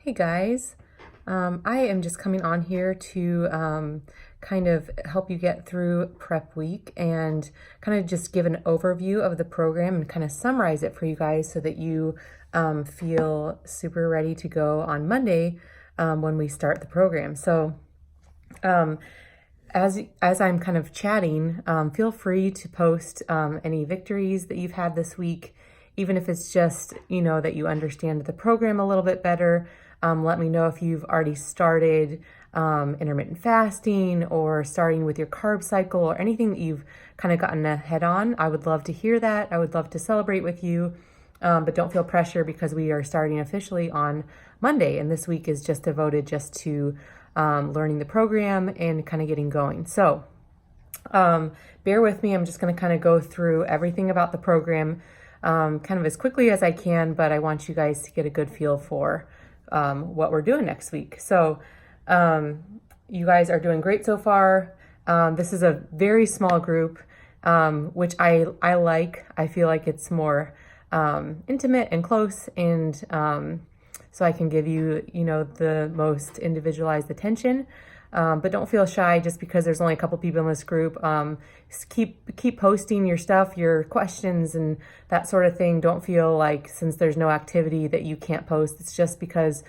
Hey guys, I am just coming on here to kind of help you get through prep week and kind of just give an overview of the program and kind of summarize it for you guys so that you feel super ready to go on Monday when we start the program. So um, as I'm kind of chatting, feel free to post any victories that you've had this week, even if it's just, that you understand the program a little bit better. Let me know if you've already started intermittent fasting or starting with your carb cycle or anything that you've kind of gotten ahead on. I would love to hear that. I would love to celebrate with you, but don't feel pressure because we are starting officially on Monday, and this week is just devoted just to learning the program and kind of getting going. So bear with me. I'm just going to kind of go through everything about the program kind of as quickly as I can, but I want you guys to get a good feel for what we're doing next week. So you guys are doing great so far. This is a very small group, which I like. I feel like it's more intimate and close, and so I can give you, the most individualized attention. But don't feel shy just because there's only a couple people in this group. Just keep posting your stuff, your questions, and that sort of thing. Don't feel like since there's no activity that you can't post. It's just because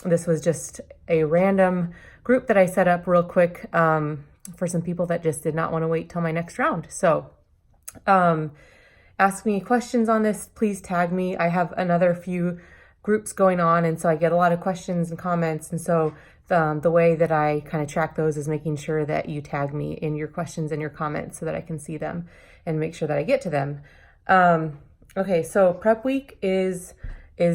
this was just a random group that I set up real quick for some people that just did not want to wait till my next round. So ask me questions on this. Please tag me. I have another few groups going on, and so I get a lot of questions and comments, and so the way that I kind of track those is making sure that you tag me in your questions and your comments so that I can see them and make sure that I get to them. Okay, so prep week is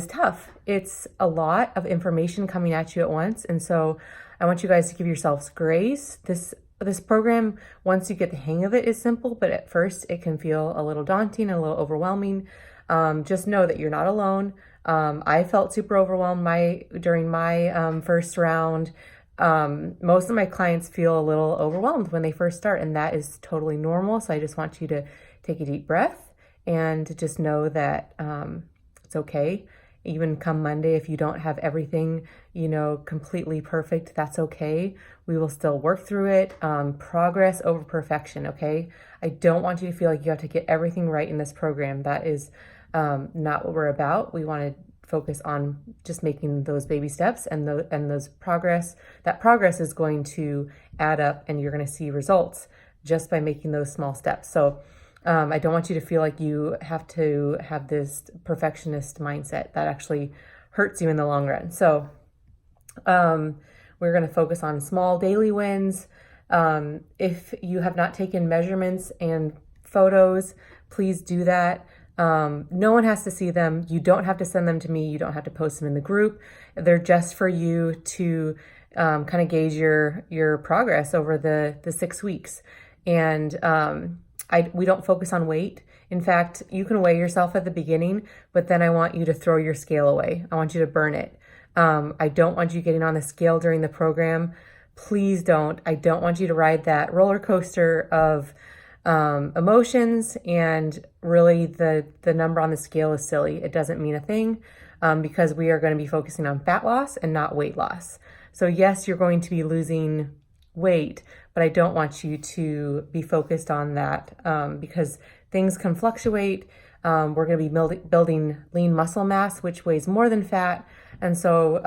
tough. It's a lot of information coming at you at once, and so I want you guys to give yourselves grace. This program, once you get the hang of it, is simple, but at first it can feel a little daunting and a little overwhelming. Just know that you're not alone. I felt super overwhelmed during my first round. Most of my clients feel a little overwhelmed when they first start, and that is totally normal. So I just want you to take a deep breath and to just know that it's okay. Even come Monday, if you don't have everything, completely perfect, that's okay. We will still work through it. Progress over perfection, okay? I don't want you to feel like you have to get everything right in this program. That is not what we're about. We want to focus on just making those baby steps and those progress. That progress is going to add up, and you're going to see results just by making those small steps. So I don't want you to feel like you have to have this perfectionist mindset. That actually hurts you in the long run. So we're going to focus on small daily wins. If you have not taken measurements and photos, please do that. No one has to see them. You don't have to send them to me. You don't have to post them in the group. They're just for you to kind of gauge your progress over the 6 weeks. And we don't focus on weight. In fact, you can weigh yourself at the beginning, but then I want you to throw your scale away. I want you to burn it. I don't want you getting on the scale during the program. Please don't. I don't want you to ride that roller coaster of emotions, and really the number on the scale is silly. It doesn't mean a thing because we are going to be focusing on fat loss and not weight loss. So yes, you're going to be losing weight, but I don't want you to be focused on that because things can fluctuate. We're going to be building lean muscle mass, which weighs more than fat. And so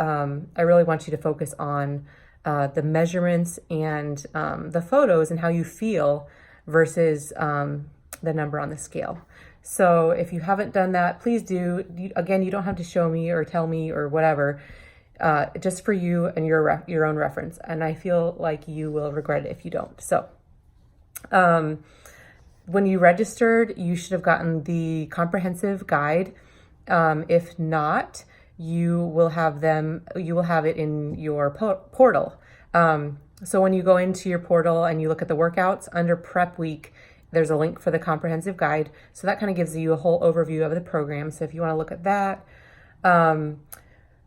I really want you to focus on the measurements and the photos and how you feel versus the number on the scale. So if you haven't done that, please do. Again, you don't have to show me or tell me or whatever, just for you and your own reference. And I feel like you will regret it if you don't. So when you registered, you should have gotten the comprehensive guide. If not, you will have it in your portal. So when you go into your portal and you look at the workouts under prep week, there's a link for the comprehensive guide. So that kind of gives you a whole overview of the program. So if you want to look at that, the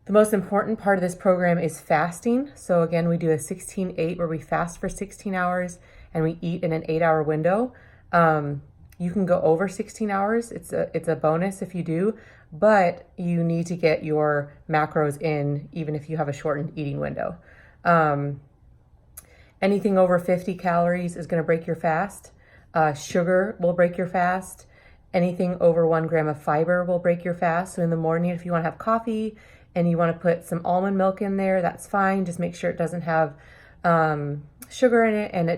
most important part of this program is fasting. So again, we do a 16-8 where we fast for 16 hours and we eat in an 8-hour window. You can go over 16 hours. It's a bonus if you do, but you need to get your macros in even if you have a shortened eating window. Um, Anything over 50 calories is going to break your fast. Sugar will break your fast. Anything over 1 gram of fiber will break your fast. So in the morning, if you want to have coffee and you want to put some almond milk in there, that's fine. Just make sure it doesn't have sugar in it, and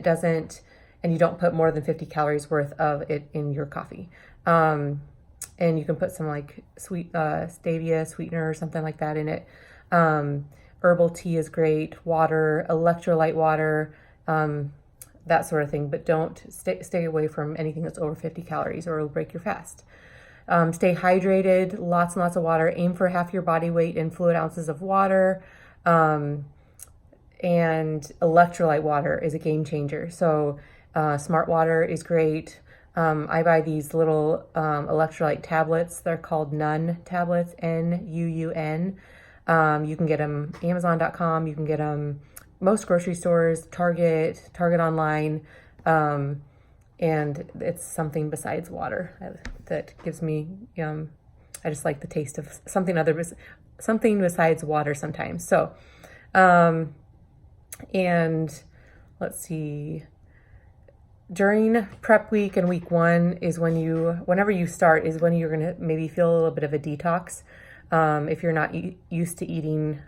and you don't put more than 50 calories worth of it in your coffee. And you can put some like sweet stevia sweetener or something like that in it. Herbal tea is great, water, electrolyte water, that sort of thing. But don't stay away from anything that's over 50 calories or it'll break your fast. Stay hydrated, lots and lots of water. Aim for half your body weight in fluid ounces of water. And electrolyte water is a game changer. So Smart Water is great. I buy these little electrolyte tablets. They're called Nun tablets, Nuun. You can get them Amazon.com. You can get them most grocery stores, Target Online. And it's something besides water that gives me, I just like the taste of something besides water sometimes. So, and let's see, during prep week and week 1 is whenever you start is when you're going to maybe feel a little bit of a detox. If you're not used to eating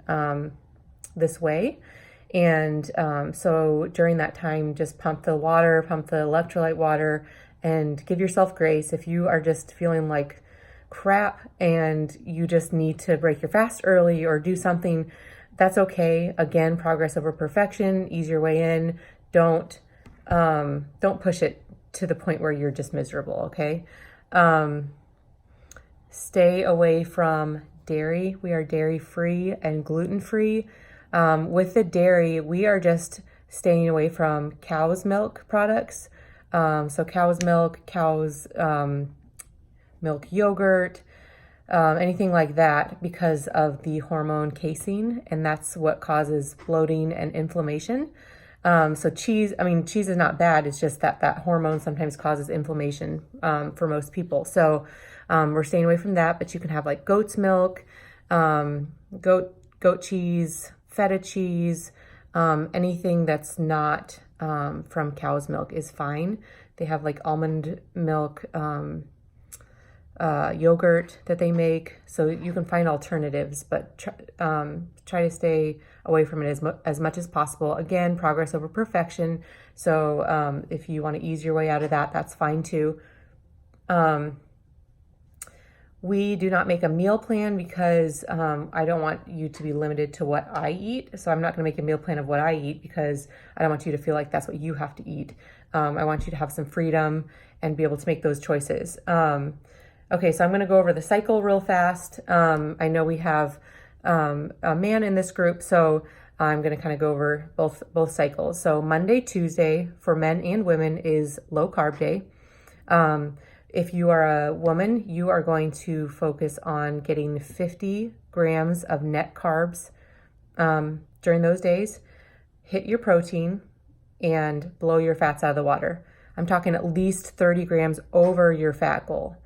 this way. And so during that time, just pump the electrolyte water, and give yourself grace. If you are just feeling like crap and you just need to break your fast early or do something, that's okay. Again, progress over perfection, ease your way in. Don't push it to the point where you're just miserable, okay? Stay away from dairy. We are dairy free and gluten free. With the dairy, we are just staying away from cow's milk products. So cow's milk yogurt, anything like that, because of the hormone casein, and that's what causes bloating and inflammation. So cheese is not bad. It's just that hormone sometimes causes inflammation for most people. So we're staying away from that, but you can have like goat's milk, goat cheese, feta cheese, anything that's not from cow's milk is fine. They have like almond milk yogurt that they make, so you can find alternatives, but try to stay away from it as much as possible. Again, progress over perfection. So if you want to ease your way out of that, that's fine too. We do not make a meal plan because I don't want you to be limited to what I eat. So I'm not going to make a meal plan of what I eat because I don't want you to feel like that's what you have to eat. I want you to have some freedom and be able to make those choices. Okay, so I'm going to go over the cycle real fast. I know we have a man in this group, so I'm going to kind of go over both cycles. So Monday, Tuesday for men and women is low carb day. If you are a woman, you are going to focus on getting 50 grams of net carbs during those days. Hit your protein and blow your fats out of the water. I'm talking at least 30 grams over your fat goal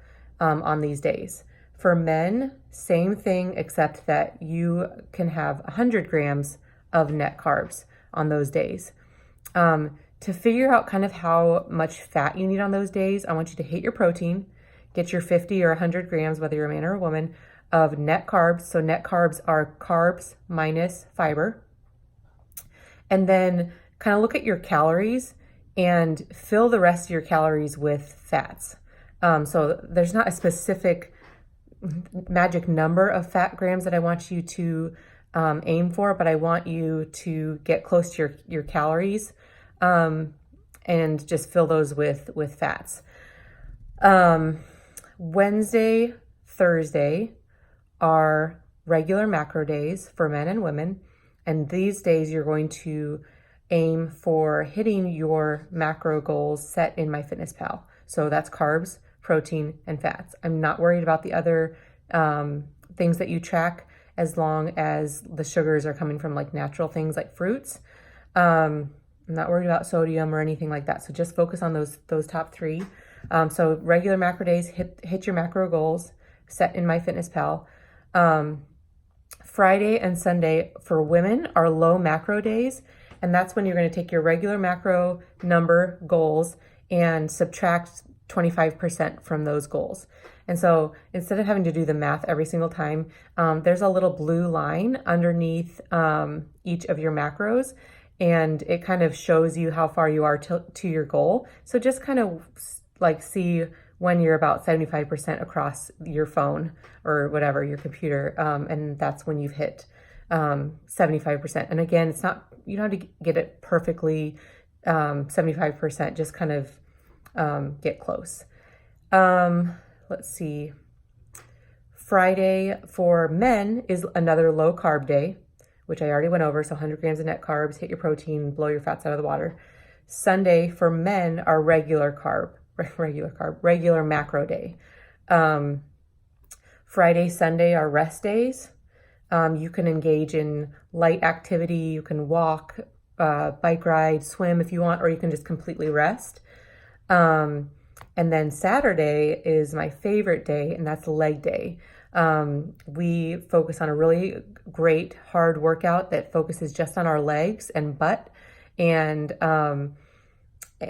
on these days. For men, same thing, except that you can have 100 grams of net carbs on those days. To figure out kind of how much fat you need on those days, I want you to hit your protein, get your 50 or 100 grams, whether you're a man or a woman, of net carbs. So net carbs are carbs minus fiber. And then kind of look at your calories and fill the rest of your calories with fats. So there's not a specific magic number of fat grams that I want you to aim for, but I want you to get close to your calories. And just fill those with fats. Wednesday, Thursday are regular macro days for men and women. And these days you're going to aim for hitting your macro goals set in MyFitnessPal. So that's carbs, protein, and fats. I'm not worried about the other things that you track as long as the sugars are coming from like natural things like fruits. I'm not worried about sodium or anything like that. So just focus on those top 3. So regular macro days, hit your macro goals. set in MyFitnessPal. Friday and Sunday for women are low macro days, and that's when you're going to take your regular macro number goals and subtract 25% from those goals. And so instead of having to do the math every single time, there's a little blue line underneath each of your macros, and it kind of shows you how far you are to your goal. So just kind of like see when you're about 75% across your phone or whatever, your computer, and that's when you've hit 75%. And again, it's not, you don't have to get it perfectly 75%, just kind of get close. Let's see. Friday for men is another low carb day, which I already went over. So 100 grams of net carbs, hit your protein, blow your fats out of the water. Sunday for men are regular macro day. Friday, Sunday are rest days. You can engage in light activity. You can walk, bike ride, swim if you want, or you can just completely rest. And then Saturday is my favorite day, and that's leg day. We focus on a really great hard workout that focuses just on our legs and butt. And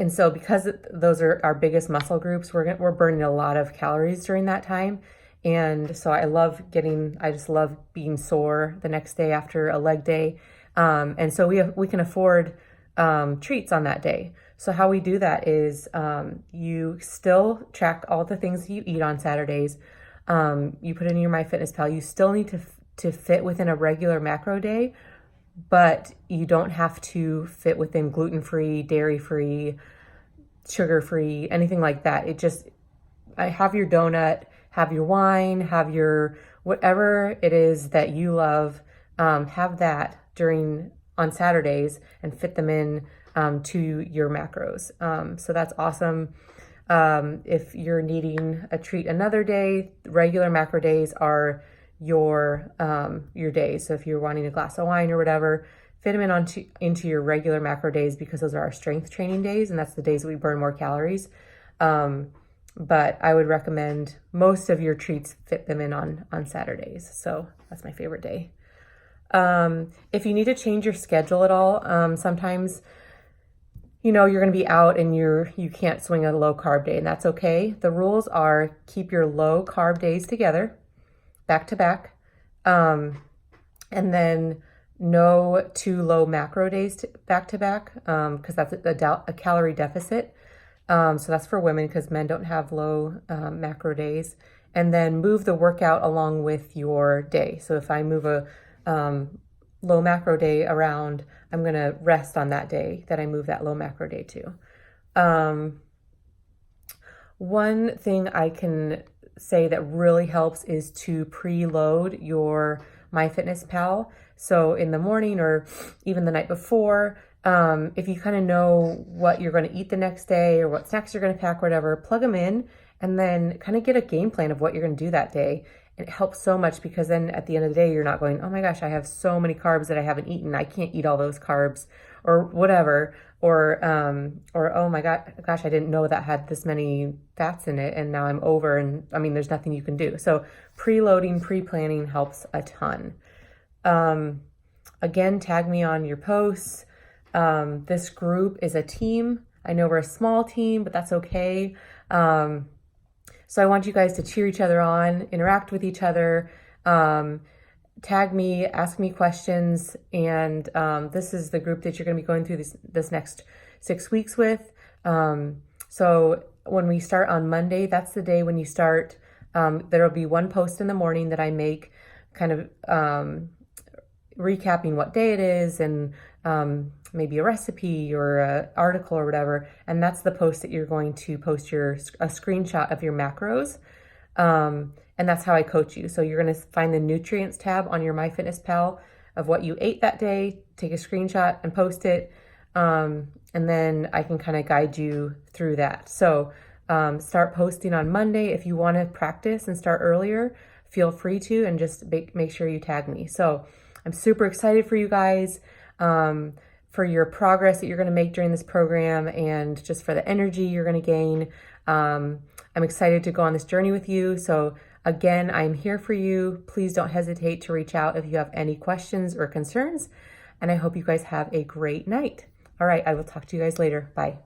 so because those are our biggest muscle groups, we're burning a lot of calories during that time. And so I just love being sore the next day after a leg day. And so we can afford treats on that day. So how we do that is you still track all the things you eat on Saturdays. You put it in your MyFitnessPal. You still need to fit within a regular macro day, but you don't have to fit within gluten-free, dairy-free, sugar-free, anything like that. Have your donut, have your wine, have your whatever it is that you love, have that on Saturdays and fit them in to your macros. So that's awesome. If you're needing a treat another day, regular macro days are your days. So if you're wanting a glass of wine or whatever, fit them into your regular macro days, because those are our strength training days, and that's the days we burn more calories. But I would recommend most of your treats fit them in on Saturdays. So that's my favorite day. If you need to change your schedule at all, sometimes you're going to be out and you can't swing a low carb day, and that's okay. The rules are keep your low carb days together, back to back, and then no 2 low macro days back to back, because that's a calorie deficit. So that's for women, because men don't have low macro days. And then move the workout along with your day. So if I move a low macro day around, I'm going to rest on that day that I move that low macro day to. One thing I can say that really helps is to preload your MyFitnessPal. So in the morning or even the night before, if you kind of know what you're going to eat the next day or what snacks you're going to pack, whatever, plug them in and then kind of get a game plan of what you're going to do that day. It helps so much, because then at the end of the day, you're not going, oh my gosh, I have so many carbs that I haven't eaten. I can't eat all those carbs or whatever. Or oh my gosh, I didn't know that had this many fats in it, and now I'm over, and I mean, there's nothing you can do. So preloading, pre-planning helps a ton. Again, tag me on your posts. This group is a team. I know we're a small team, but that's okay. So I want you guys to cheer each other on, interact with each other, tag me, ask me questions, and this is the group that you're going to be going through this next 6 weeks with. So when we start on Monday, that's the day when you start. There'll be one post in the morning that I make, kind of recapping what day it is, and maybe a recipe or an article or whatever. And that's the post that you're going to post a screenshot of your macros. And that's how I coach you. So you're going to find the nutrients tab on your MyFitnessPal of what you ate that day, take a screenshot and post it. And then I can kind of guide you through that. So start posting on Monday. If you want to practice and start earlier, feel free to, and just make sure you tag me. So I'm super excited for you guys, for your progress that you're going to make during this program, and just for the energy you're going to gain. I'm excited to go on this journey with you. So Again, I'm here for you. Please don't hesitate to reach out if you have any questions or concerns. And I hope you guys have a great night. All right, I will talk to you guys later. Bye.